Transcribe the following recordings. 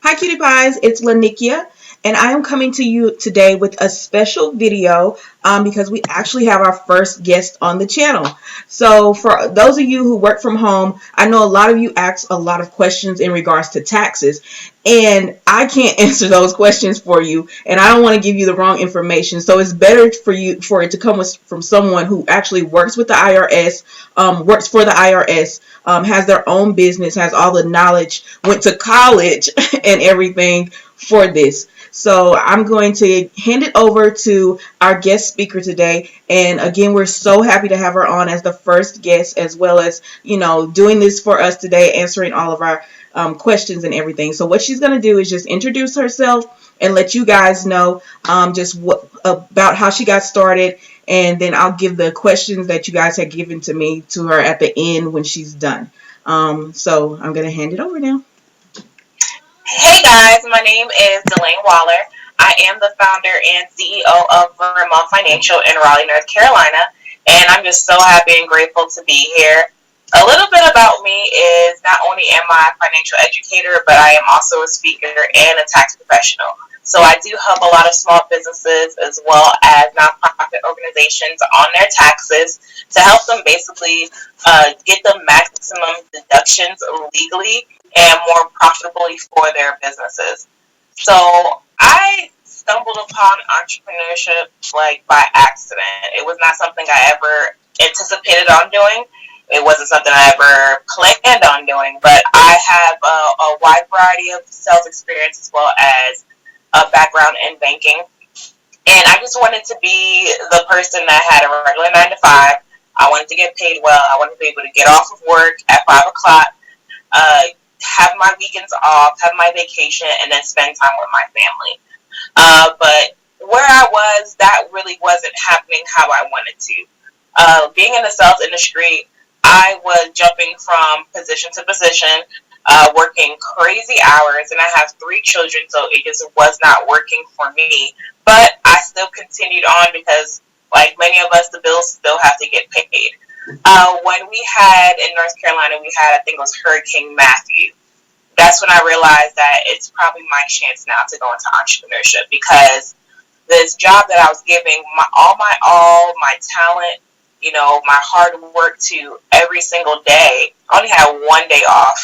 Hi, Cutie Pies. It's Lanikia, and I am coming to you today with a special video because we actually have our first guest on the channel. So, for those of you who work from home, I know a lot of you ask a lot of questions in regards to taxes, and I can't answer those questions for you, and I don't want to give you the wrong information. So, it's better for it to come from someone who actually works with the IRS, works for the IRS, has their own business, has all the knowledge, went to college and everything for this. So I'm going to hand it over to our guest speaker today. And again, we're so happy to have her on as the first guest, as well as, doing this for us today, answering all of our questions and everything. So what she's going to do is just introduce herself and let you guys know just about how she got started. And then I'll give the questions that you guys had given to her at the end when she's done. So I'm going to hand it over now. Hey guys, my name is Laine Waller. I am the founder and CEO of Vermont Financial in Raleigh, North Carolina, and I'm just so happy and grateful to be here. A little bit about me is not only am I a financial educator, but I am also a speaker and a tax professional. So I do help a lot of small businesses as well as nonprofit organizations on their taxes to help them basically get the maximum deductions legally and more profitably for their businesses. So I stumbled upon entrepreneurship like by accident. It was not something I ever anticipated on doing. It wasn't something I ever planned on doing, but I have a wide variety of sales experience as well as a background in banking. And I just wanted to be the person that had a regular 9 to 5. I wanted to get paid well. I wanted to be able to get off of work at 5 o'clock, have my weekends off, have my vacation, and then spend time with my family. But where I was, that really wasn't happening how I wanted to. Being in the sales industry, I was jumping from position to position, working crazy hours, and I have 3 children, so it just was not working for me. But I still continued on because, like many of us, the bills still have to get paid. When we had in North Carolina, we had, I think it was Hurricane Matthew. That's when I realized that it's probably my chance now to go into entrepreneurship because this job that I was giving all my talent, my hard work to every single day. I only had 1 day off.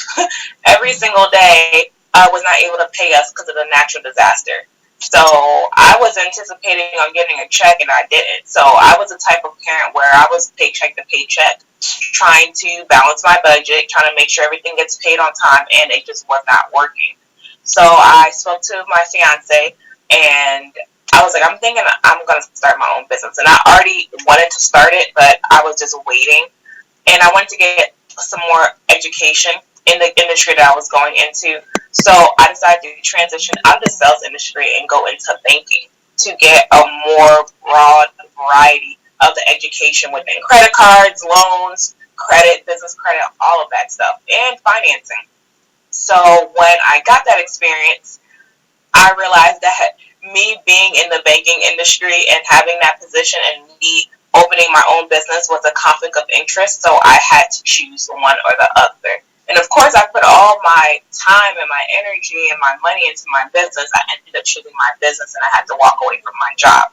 Every single day was not able to pay us because of the natural disaster. So I was anticipating on getting a check and I didn't. So I was the type of parent where I was paycheck to paycheck, trying to balance my budget, trying to make sure everything gets paid on time, and it just was not working. So I spoke to my fiance and I was like, I'm thinking I'm going to start my own business. And I already wanted to start it, but I was just waiting. And I wanted to get some more education in the industry that I was going into. So I decided to transition out of the sales industry and go into banking to get a more broad variety of the education within credit cards, loans, credit, business credit, all of that stuff, and financing. So when I got that experience, I realized that me being in the banking industry and having that position and me opening my own business was a conflict of interest, so I had to choose one or the other. And of course, I put all my time and my energy and my money into my business. I ended up choosing my business and I had to walk away from my job.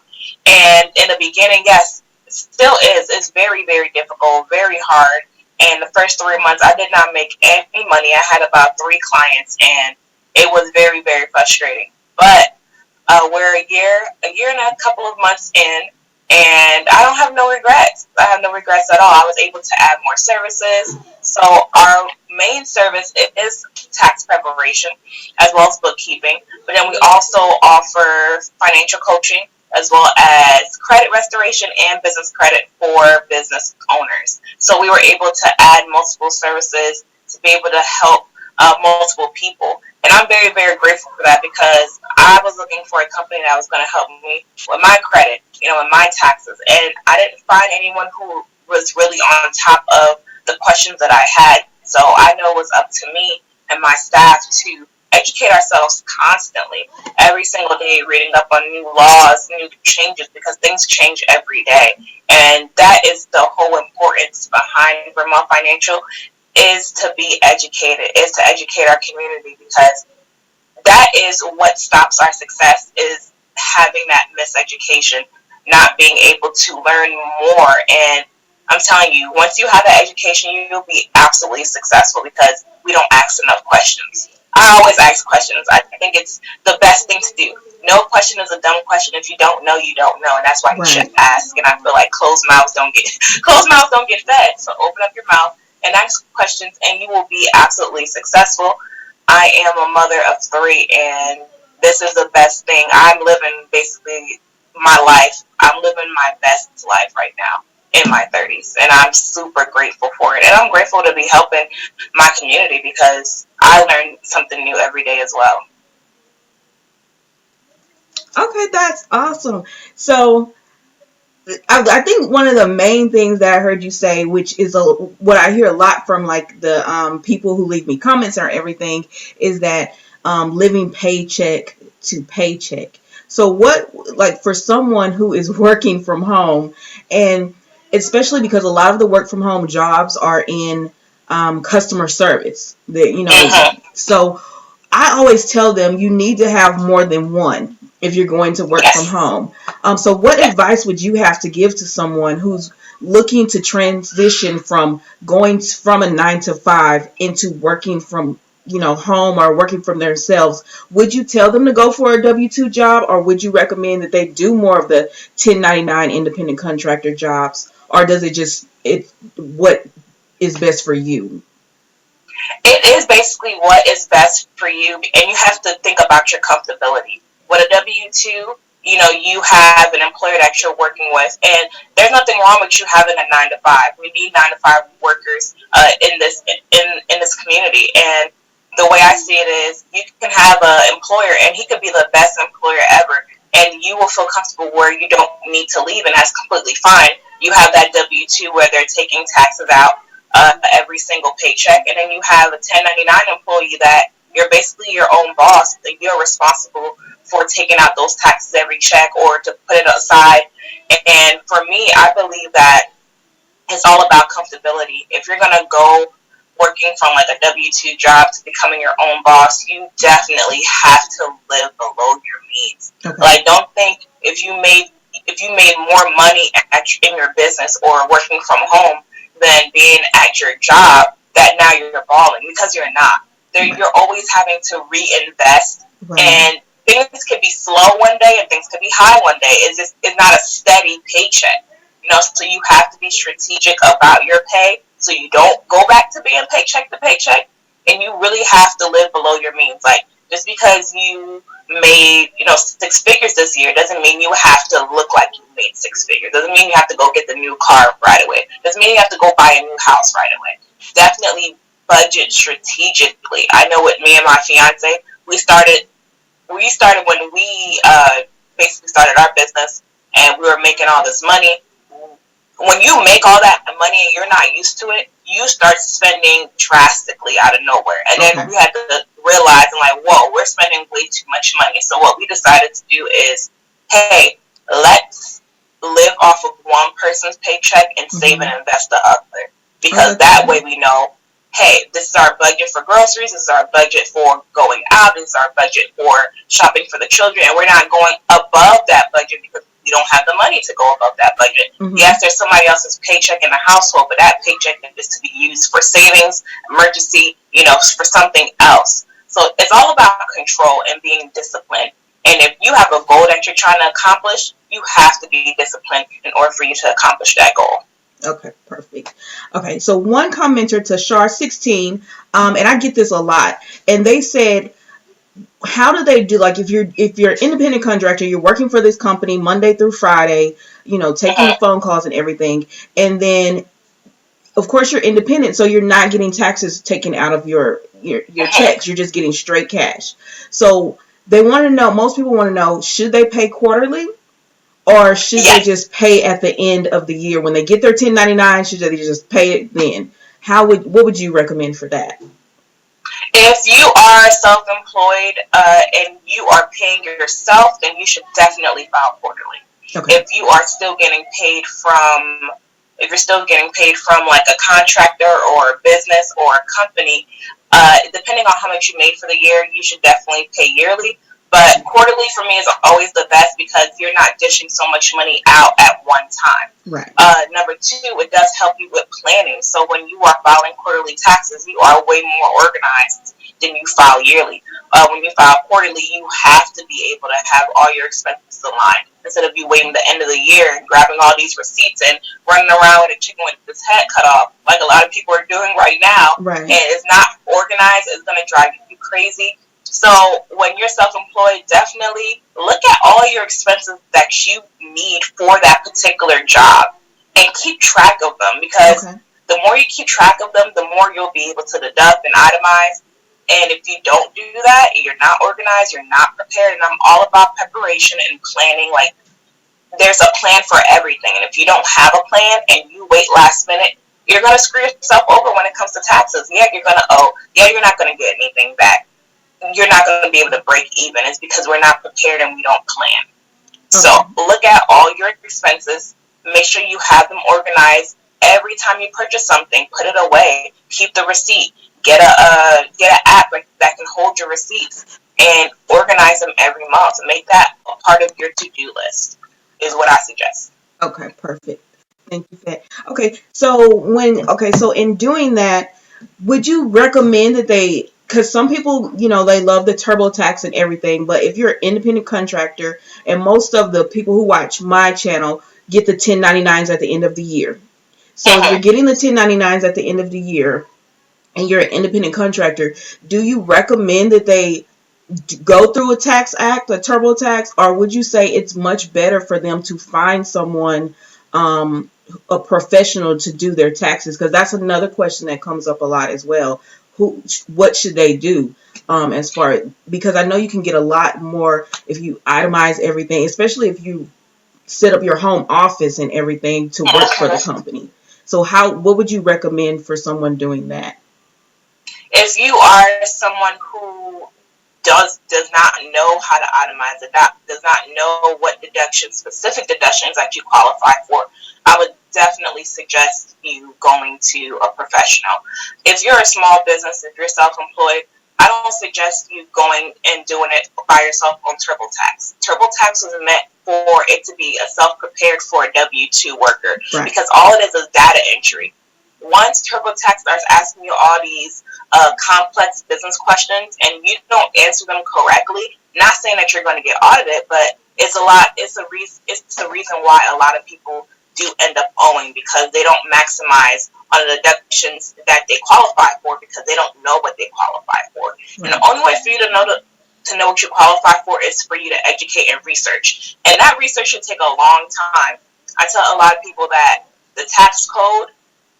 And in the beginning, yes, it still is. It's very, very difficult, very hard. And the first 3 months, I did not make any money. I had about 3 clients, and it was very, very frustrating. But we're a year and a couple of months in, and I don't have no regrets. I have no regrets at all. I was able to add more services. So our main service is tax preparation as well as bookkeeping. But then we also offer financial coaching as well as credit restoration and business credit for business owners. So we were able to add multiple services to be able to help multiple people. And I'm very, very grateful for that because I was looking for a company that was going to help me with my credit, and my taxes. And I didn't find anyone who was really on top of the questions that I had. So I know it was up to me and my staff to educate ourselves constantly, every single day, reading up on new laws, new changes, because things change every day. And that is the whole importance behind Vermont Financial, is to be educated, is to educate our community, because that is what stops our success, is having that miseducation, not being able to learn more. And I'm telling you, once you have that education, you'll be absolutely successful because we don't ask enough questions. I always ask questions. I think it's the best thing to do. No question is a dumb question. If you don't know, you don't know, and that's why you should Right. ask. And I feel like closed mouths don't get fed. So open up your mouth and ask questions, and you will be absolutely successful. I am a mother of three, and this is the best thing. I'm living basically my life. I'm living my best life right now in my 30s, and I'm super grateful for it. And I'm grateful to be helping my community because I learn something new every day as well. Okay, that's awesome. So I think one of the main things that I heard you say, which is what I hear a lot from like the people who leave me comments or everything, is that living paycheck to paycheck. So what, like for someone who is working from home, and especially because a lot of the work from home jobs are in customer service, that Mm-hmm. so I always tell them you need to have more than one if you're going to work from Yes. home. So, what Yes. advice would you have to give to someone who's looking to transition from going from a 9 to 5 into working from home or working from themselves? Would you tell them to go for a W-2 job, or would you recommend that they do more of the 1099 independent contractor jobs, or does it what is best for you? It is basically what is best for you, and you have to think about your comfortability. With a W 2, you have an employer that you're working with, and there's nothing wrong with you having a 9 to 5. We need 9 to 5 workers in this community, and the way I see it is, you can have an employer, and he could be the best employer ever, and you will feel comfortable where you don't need to leave, and that's completely fine. You have that W 2 where they're taking taxes out every single paycheck, and then you have a 1099 employee that you're basically your own boss. You're responsible for taking out those taxes every check or to put it aside. And for me, I believe that it's all about comfortability. If you're gonna go working from like a W-2 job to becoming your own boss, you definitely have to live below your means. Okay. Like, don't think if you made more money in your business or working from home than being at your job, that now you're balling, because you're not. Right. You're always having to reinvest, Right. and things can be slow one day and things can be high one day. It's not a steady paycheck. So you have to be strategic about your pay so you don't go back to being paycheck to paycheck, and you really have to live below your means. Like, just because you made 6 figures this year doesn't mean you have to look like you made 6 figures. Doesn't mean you have to go get the new car right away. Doesn't mean you have to go buy a new house right away. Definitely budget strategically. I know with me and my fiance, we started when we basically started our business, and we were making all this money. When you make all that money and you're not used to it, you start spending drastically out of nowhere. And then Okay. we had to realize, and like, whoa, we're spending way too much money. So what we decided to do is, hey, let's live off of one person's paycheck and save Mm-hmm. and invest the other. Oh, Because that's that way good. we know, hey, this is our budget for groceries, this is our budget for going out, this is our budget for shopping for the children, and we're not going above that budget because we don't have the money to go above that budget. Mm-hmm. Yes, there's somebody else's paycheck in the household, but that paycheck is to be used for savings, emergency, for something else. So it's all about control and being disciplined. And if you have a goal that you're trying to accomplish, you have to be disciplined in order for you to accomplish that goal. Okay, perfect. Okay, so one commenter to Shar16, and I get this a lot, and they said, how do they do, like, if you're independent contractor, you're working for this company Monday through Friday, taking the Mm-hmm. phone calls and everything, and then of course you're independent, so you're not getting taxes taken out of your Mm-hmm. checks. You're just getting straight cash. So they want to know. Most people want to know: should they pay quarterly, or should they Yes. just pay at the end of the year when they get their 1099? Should they just pay it then? What would you recommend for that? If you are self-employed and you are paying yourself, then you should definitely file quarterly. Okay. If you are still getting paid if you're still getting paid from like a contractor or a business or a company, Depending on how much you made for the year, you should definitely pay yearly. But quarterly for me is always the best because you're not dishing so much money out at one time. Right. Number two, it does help you with planning. So when you are filing quarterly taxes, you are way more organized than you file yearly. When you file quarterly, you have to be able to have all your expenses aligned instead of you waiting the end of the year and grabbing all these receipts and running around with a chicken with its head cut off, like a lot of people are doing right now. Right. And it's not organized. It's going to drive you crazy. So when you're self-employed, definitely look at all your expenses that you need for that particular job and keep track of them, because the more you keep track of them, the more you'll be able to deduct and itemize. And if you don't do that, you're not organized, you're not prepared, and I'm all about preparation and planning. Like, there's a plan for everything, and if you don't have a plan and you wait last minute, you're going to screw yourself over when it comes to taxes. Yeah, you're going to owe. Yeah, you're not going to get anything back. You're not going to be able to break even. It's because we're not prepared and we don't plan. So look at all your expenses. Make sure you have them organized. Every time you purchase something, put it away. Keep the receipt. Get an app that can hold your receipts and organize them every month. Make that a part of your to-do list is what I suggest. Okay, perfect. Thank you for that. Okay, so in doing that, would you recommend that because some people, they love the TurboTax and everything, but if you're an independent contractor, and most of the people who watch my channel get the 1099s at the end of the year. So if you're getting the 1099s at the end of the year and you're an independent contractor, do you recommend that they go through a tax act, a TurboTax, or would you say it's much better for them to find someone, a professional, to do their taxes? Because that's another question that comes up a lot as well. What should they do because I know you can get a lot more if you itemize everything, especially if you set up your home office and everything to work for the company. So what would you recommend for someone doing that? If you are someone who does not know how to itemize it, does not know what specific deductions that you qualify for, I would definitely suggest you going to a professional. If you're a small business, if you're self-employed, I don't suggest you going and doing it by yourself on TurboTax. TurboTax was meant for it to be a self-prepared for a W-2 worker, because all it is data entry. Once TurboTax starts asking you all these complex business questions and you don't answer them correctly, not saying that you're going to get audited, but it's the reason why a lot of people do end up owing, because they don't maximize on the deductions that they qualify for because they don't know what they qualify for. And the only way for you to know what you qualify for is for you to educate and research. And that research should take a long time. I tell a lot of people that the tax code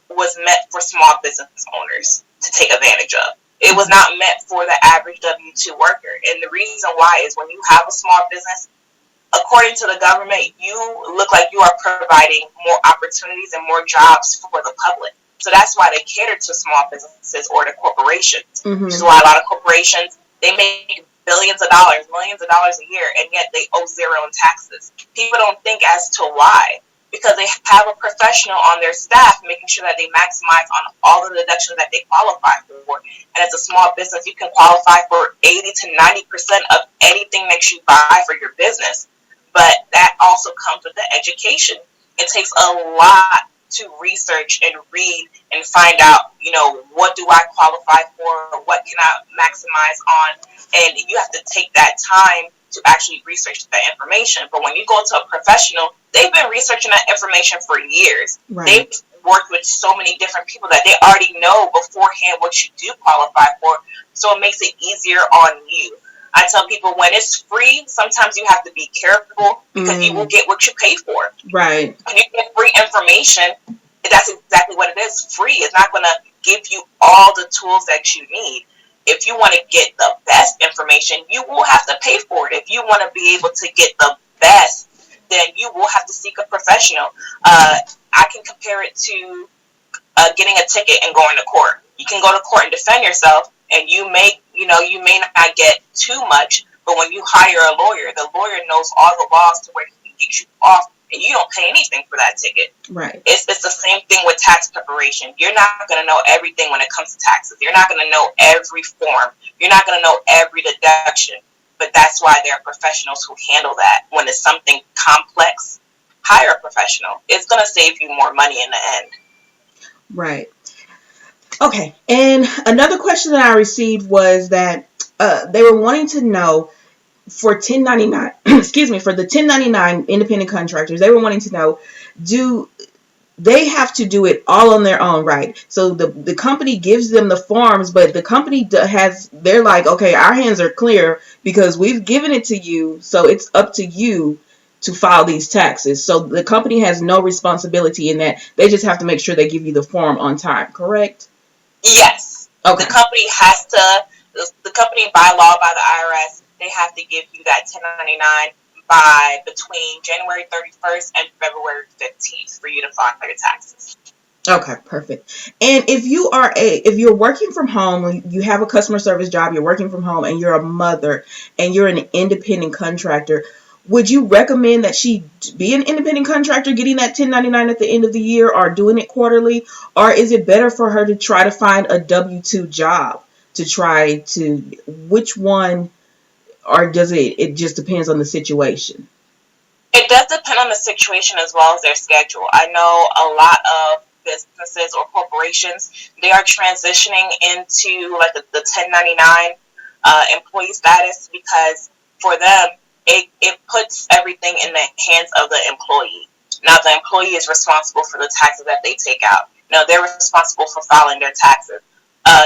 was meant for small business owners to take advantage of. It was not meant for the average W-2 worker. And the reason why is when you have a small business, according to the government, you look like you are providing more opportunities and more jobs for the public. So that's why they cater to small businesses or the corporations. Which is why a lot of corporations, they make billions of dollars, millions of dollars a year, and yet they owe zero in taxes. People don't think as to why. Because they have a professional on their staff making sure that they maximize on all the deductions that they qualify for. And as a small business, you can qualify for 80 to 90% of anything that you buy for your business. But that also comes with the education. It takes a lot to research and read and find out, what do I qualify for? What can I maximize on? And you have to take that time to actually research that information. But when you go to a professional, they've been researching that information for years. They've worked with so many different people that they already know beforehand what you do qualify for. So it makes it easier on you. I tell people when it's free, sometimes you have to be careful because you will get what you pay for. When you get free information, that's exactly what it is. Free. It's not going to give you all the tools that you need. If you want to get the best information, you will have to pay for it. If you want to be able to get the best, then you will have to seek a professional. I can compare it to getting a ticket and going to court. You can go to court and defend yourself, and you may not get too much, but when you hire a lawyer, the lawyer knows all the laws to where he can get you off and you don't pay anything for that ticket. Right. It's the same thing with tax preparation. You're not going to know everything when it comes to taxes. You're not going to know every form. You're not going to know every deduction. But that's why there are professionals who handle that. When it's something complex, hire a professional. It's going to save you more money in the end. Right. Okay. And another question that I received was that they were wanting to know for 1099, excuse me, for the 1099 independent contractors, they were wanting to know, do they have to do it all on their own, right? So the company gives them the forms, but the company they're like, okay, our hands are clear because we've given it to you, so it's up to you to file these taxes. So the company has no responsibility in that. They just have to make sure they give you the form on time, correct? Yes. Okay. The company by law, by the IRS, they have to give you that 1099 by between January 31st and February 15th for you to file your taxes. Okay, perfect. And if you're working from home, you have a customer service job, you're working from home, and you're a mother, and you're an independent contractor, would you recommend that she be an independent contractor, getting that 1099 at the end of the year, or doing it quarterly, or is it better for her to try to find a W-2 job which one, or does it just depends on the situation? It does depend on the situation as well as their schedule. I know a lot of businesses or corporations, they are transitioning into like the 1099 employee status because for them, it puts everything in the hands of the employee. Now, the employee is responsible for the taxes that they take out. Now, they're responsible for filing their taxes.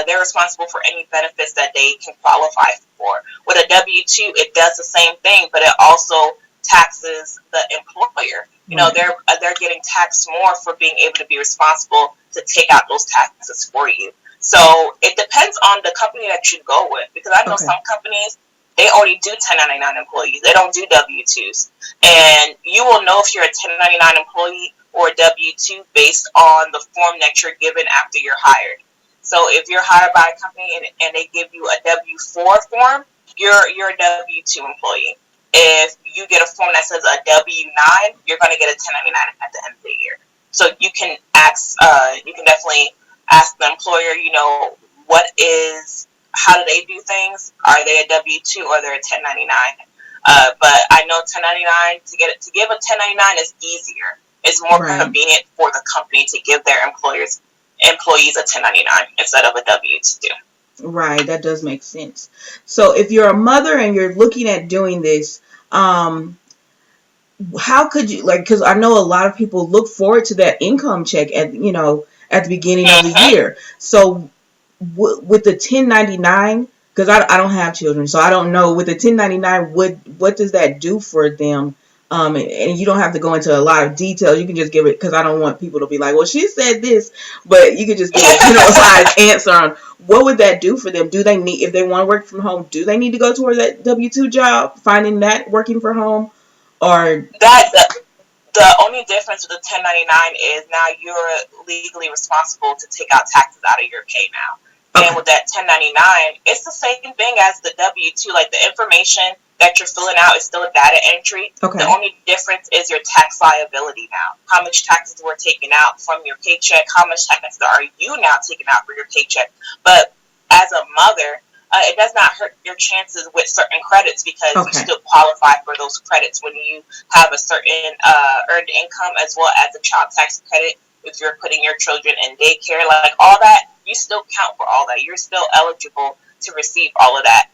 They're responsible for any benefits that they can qualify for. With a W-2, it does the same thing, but it also taxes the employer. You know, they're getting taxed more for being able to be responsible to take out those taxes for you. So it depends on the company that you go with, because I know some companies, they only do 1099 employees. They don't do W-2s. And you will know if you're a 1099 employee or a W-2 based on the form that you're given after you're hired. So if you're hired by a company and they give you a W-4 form, you're a W-2 employee. If you get a form that says a W-9, you're going to get a 1099 at the end of the year. So you can definitely ask the employer, you know, how do they do things? Are they a W-2 or they're a 1099? But I know 1099, to give a 1099 is easier. It's more convenient for the company to give their employees a 1099 instead of a W-2. Right, that does make sense. So if you're a mother and you're looking at doing this, how could you, like, because I know a lot of people look forward to that income check at the beginning of the year. So with the 1099, because I don't have children, so I don't know, with the 1099, what does that do for them? And you don't have to go into a lot of details. You can just give it, because I don't want people to be like, well, she said this, but you can just give a honest answer on what would that do for them. Do they need, if they want to work from home, do they need to go toward that W-2 job, finding that working from home, or the only difference with the 1099 is now you're legally responsible to take out taxes out of your pay now. And with that 1099, it's the same thing as the W-2. Like, the information that you're filling out is still a data entry. The only difference is your tax liability now. How much taxes were taken out from your paycheck? How much taxes are you now taking out for your paycheck? But as a mother, it does not hurt your chances with certain credits, because you still qualify for those credits when you have a certain earned income, as well as a child tax credit if you're putting your children in daycare. Like, all that, you still count for all that. You're still eligible to receive all of that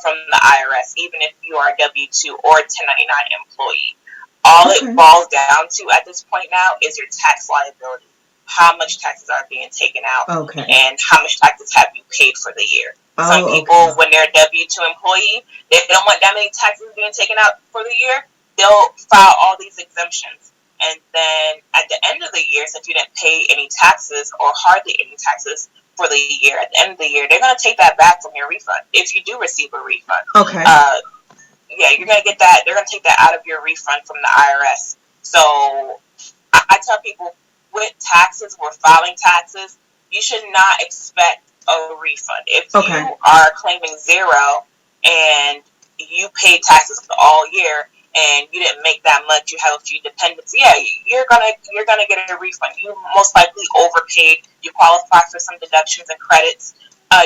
from the IRS, even if you are a W-2 or a 1099 employee. All it boils down to at this point now is your tax liability. How much taxes are being taken out, and how much taxes have you paid for the year. Some people, when they're a W-2 employee, they don't want that many taxes being taken out for the year. They'll file all these exemptions. And then at the end of the year, since you didn't pay any taxes or hardly any taxes for the year, at the end of the year, they're going to take that back from your refund if you do receive a refund. You're going to get that. They're going to take that out of your refund from the IRS. So I tell people, with taxes, with filing taxes, you should not expect a refund. If you are claiming zero and you pay taxes all year, and you didn't make that much, you have a few dependents, yeah, you're gonna get a refund. You most likely overpaid. You qualify for some deductions and credits.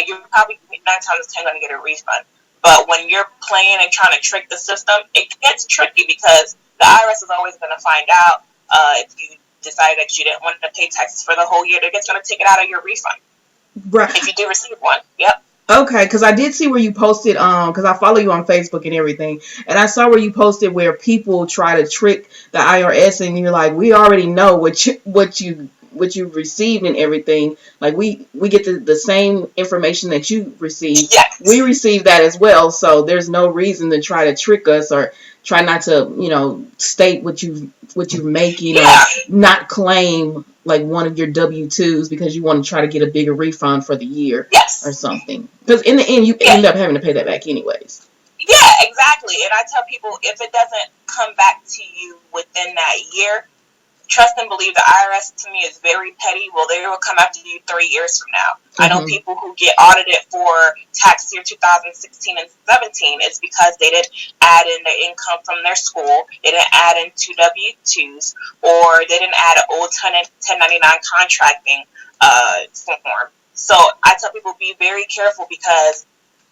You're probably 9 times out of 10 gonna get a refund. But when you're playing and trying to trick the system, it gets tricky because the IRS is always going to find out if you decide that you didn't want to pay taxes for the whole year. They're just going to take it out of your refund. Right. If you do receive one. Yep. Okay, because I did see where you posted, because I follow you on Facebook and everything, and I saw where you posted where people try to trick the IRS, and you're like, we already know what you received and everything. Like we get the same information that you received. Yes. We receive that as well, so there's no reason to try to trick us or try not to state what you're making or not claim like one of your W-2s because you want to try to get a bigger refund for the year or something. Because in the end, you end up having to pay that back anyways. Yeah, exactly. And I tell people, if it doesn't come back to you within that year, trust and believe the IRS to me is very petty. Well, they will come after you 3 years from now. I know people who get audited for tax year 2016 and 17 is because they didn't add in the income from their school, they didn't add in 2 W-2s, or they didn't add an old 1099 contracting form. So I tell people, be very careful, because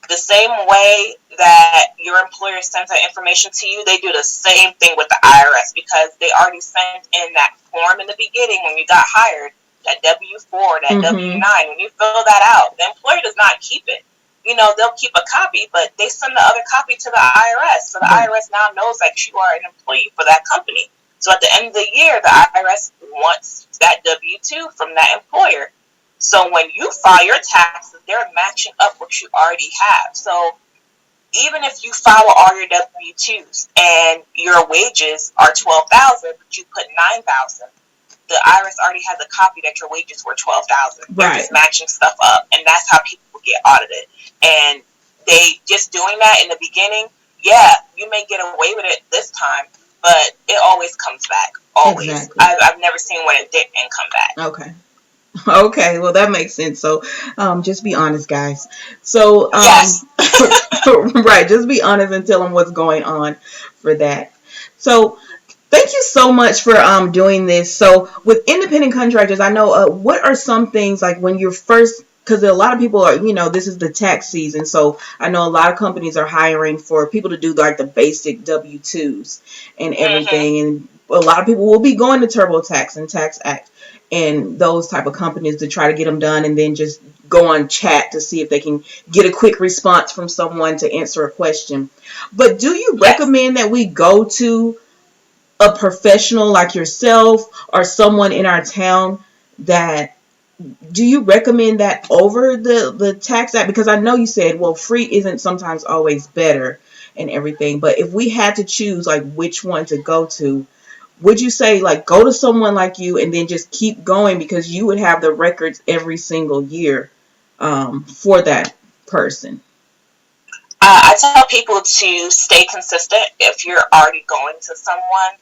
the same way that your employer sends that information to you, they do the same thing with the IRS, because they already sent in that form in the beginning when you got hired, that W-4, that W-9. When you fill that out, the employer does not keep it. They'll keep a copy, but they send the other copy to the IRS. So the IRS now knows that you are an employee for that company. So at the end of the year, the IRS wants that W-2 from that employer. So when you file your taxes, they're matching up what you already have. So even if you file all your W-2s and your wages are $12,000, but you put $9,000, the IRS already has a copy that your wages were $12,000. They're just matching stuff up, and that's how people get audited. And they just doing that in the beginning. Yeah, you may get away with it this time, but it always comes back. Always. Exactly. I've never seen when it didn't come back. Okay, well that makes sense. So, just be honest, guys. So, yes. Right, just be honest and tell them what's going on for that. So, thank you so much for doing this. So, with independent contractors, I know what are some things like when you're first, because a lot of people are, this is the tax season, so I know a lot of companies are hiring for people to do like the basic W-2s and everything, and a lot of people will be going to TurboTax and Tax Act and those type of companies to try to get them done, and then just go on chat to see if they can get a quick response from someone to answer a question. But do you recommend that we go to a professional like yourself or someone in our town? Do you recommend that over the tax app? Because I know you said, well, free isn't sometimes always better and everything, but if we had to choose like which one to go to, would you say like go to someone like you and then just keep going, because you would have the records every single year for that person? I tell people to stay consistent. If you're already going to someone,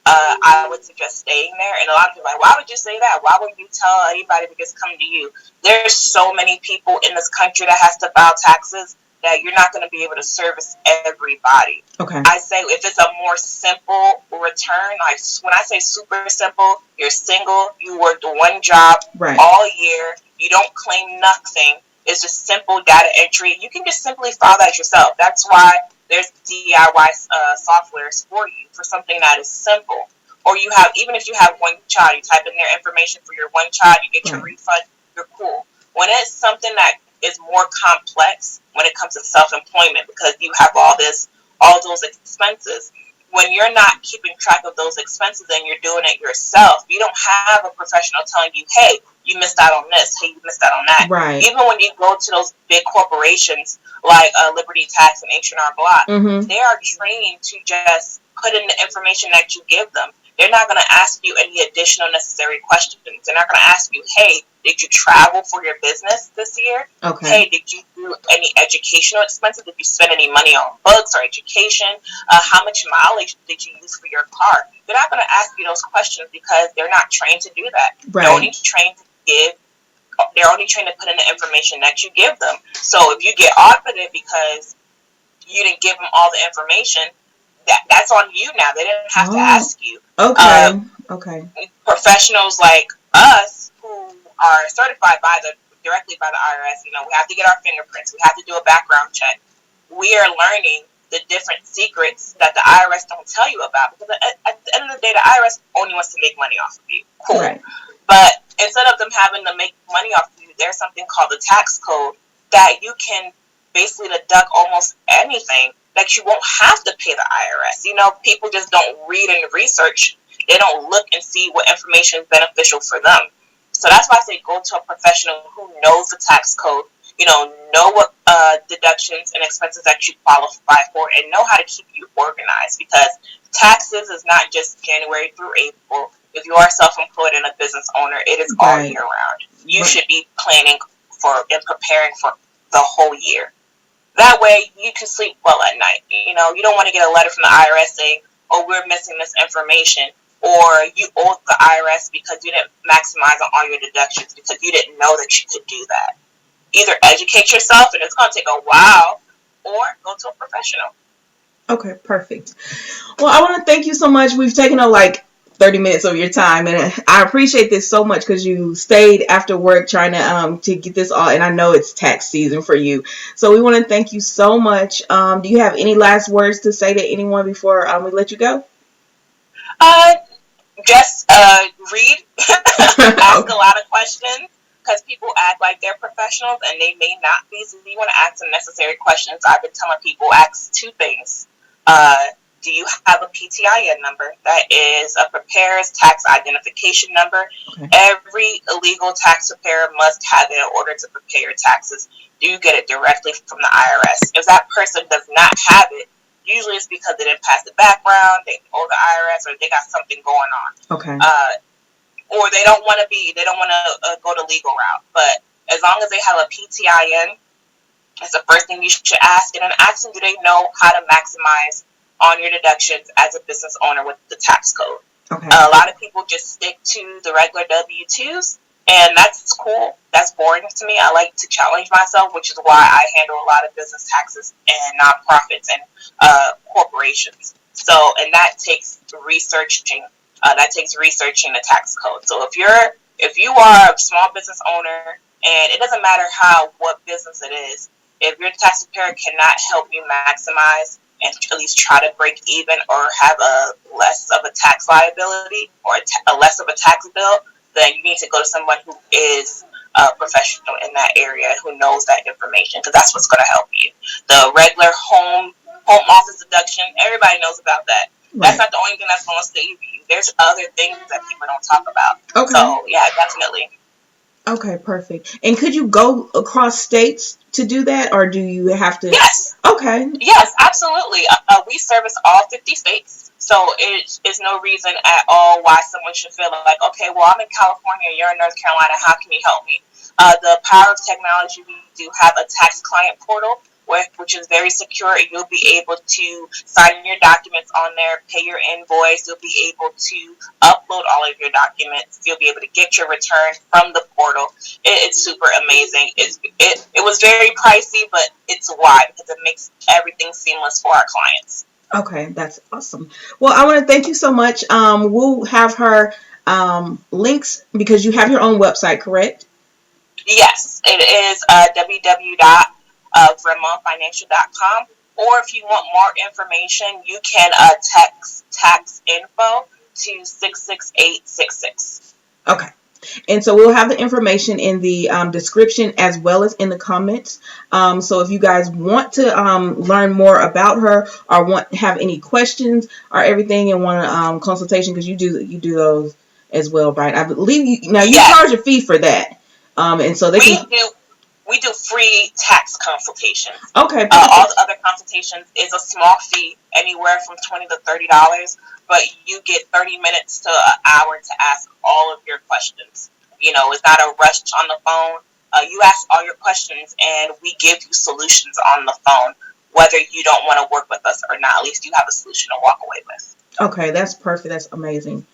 I would suggest staying there. And a lot of people are like, why would you say that? Why would you tell anybody to just come to you? There's so many people in this country that has to file taxes that you're not going to be able to service everybody. Okay. I say if it's a more simple return, like when I say super simple, you're single, you worked one job all year, you don't claim nothing, it's just simple data entry, you can just simply file that yourself. That's why there's DIY softwares for you for something that is simple. Or you have, even if you have one child, you type in their information for your one child, you get your refund, you're cool. When it's something that is more complex, when it comes to self-employment, because you have all those expenses, when you're not keeping track of those expenses and you're doing it yourself, you don't have a professional telling you, hey, you missed out on this, hey, you missed out on that. Right. Even when you go to those big corporations like Liberty Tax and H&R Block, they are trained to just put in the information that you give them. They're not going to ask you any additional necessary questions. They're not going to ask you, hey, did you travel for your business this year? Okay. Hey, did you do any educational expenses? Did you spend any money on books or education? How much mileage did you use for your car? They're not going to ask you those questions because they're not trained to do that. Right. They're only trained to put in the information that you give them. So if you get audited because you didn't give them all the information, that's on you now. They didn't have to Oh, ask you. Uh, okay. Okay. Professionals like us who are certified directly by the IRS, we have to get our fingerprints. We have to do a background check. We are learning the different secrets that the IRS don't tell you about, because at the end of the day, the IRS only wants to make money off of you. Cool. Right. But instead of them having to make money off of you, there's something called the tax code that you can basically deduct almost anything that you won't have to pay the IRS. People just don't read and research. They don't look and see what information is beneficial for them. So that's why I say go to a professional who knows the tax code, know what deductions and expenses that you qualify for, and know how to keep you organized, because taxes is not just January through April. If you are self-employed and a business owner, it is all Right. year round. You Right. should be planning for and preparing for the whole year. That way you can sleep well at night. You don't want to get a letter from the IRS saying, oh, we're missing this information, or you owe the IRS because you didn't maximize on all your deductions because you didn't know that you could do that. Either educate yourself, and it's going to take a while, or go to a professional. Okay, perfect. Well, I want to thank you so much. We've taken like 30 minutes of your time, and I appreciate this so much because you stayed after work trying to get this all, and I know it's tax season for you. So we want to thank you so much. Do you have any last words to say to anyone before we let you go? Just read, ask Okay. a lot of questions, because people act like they're professionals and they may not be. So you want to ask some necessary questions. I've been telling people ask two things. Do you have a PTIN number? That is a preparer's tax identification number. Okay. Every illegal tax preparer must have it in order to prepare your taxes. Do you get it directly from the IRS? If that person does not have it, usually it's because they didn't pass the background, they owe the IRS, or they got something going on. Okay. Or they don't want to go the legal route. But as long as they have a PTIN, it's the first thing you should ask. And then ask them, do they know how to maximize on your deductions as a business owner with the tax code? Okay. A lot of people just stick to the regular W-2s, and that's cool. That's boring to me. I like to challenge myself, which is why I handle a lot of business taxes and nonprofits and corporations. So, and that takes researching. Researching the tax code. So if you are a small business owner, and it doesn't matter what business it is, if your tax preparer cannot help you maximize and at least try to break even or have a less of a tax liability or a less of a tax bill, then you need to go to someone who is a professional in that area, who knows that information, because that's what's going to help you. The regular home office deduction, everybody knows about that. Right. That's not the only thing that's going to save you. There's other things that people don't talk about. Okay. So, yeah, definitely. Okay, perfect. And could you go across states to do that, or do you have to? Yes. Okay. Yes, absolutely. We service all 50 states, so it's no reason at all why someone should feel like, okay, well, I'm in California, you're in North Carolina, how can you help me? The power of technology, we do have a tax client portal, which is very secure. You'll be able to sign your documents on there, pay your invoice. You'll be able to upload all of your documents. You'll be able to get your return from the portal. It's super amazing. It was very pricey, but it's why, because it makes everything seamless for our clients. Okay, that's awesome. Well, I want to thank you so much. We'll have her links, because you have your own website, correct? Yes, it is www.vermontfinancial.com. Or if you want more information, you can text TaxInfo to 66866. Okay. And so we'll have the information in the description as well as in the comments. So if you guys want to learn more about her, or have any questions or everything, and want a consultation, because you do those as well, right? I believe you charge a fee for that. And so we do free tax consultations. Okay. All the other consultations is a small fee, anywhere from $20 to $30, but you get 30 minutes to an hour to ask all of your questions. It's not a rush on the phone. You ask all your questions, and we give you solutions on the phone, whether you don't want to work with us or not. At least you have a solution to walk away with. Okay, that's perfect. That's amazing.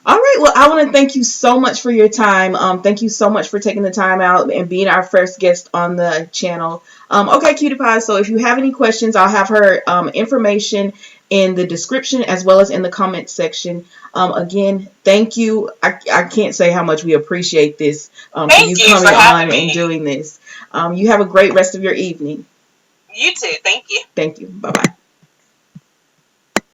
All right. Well, I want to thank you so much for your time. Thank you so much for taking the time out and being our first guest on the channel. Okay, Cutie Pies. So if you have any questions, I'll have her information in the description as well as in the comment section. Again, thank you. I can't say how much we appreciate this, for Thank you you for coming on having and me. doing this. You have a great rest of your evening. You too. Thank you. Thank you. Bye bye.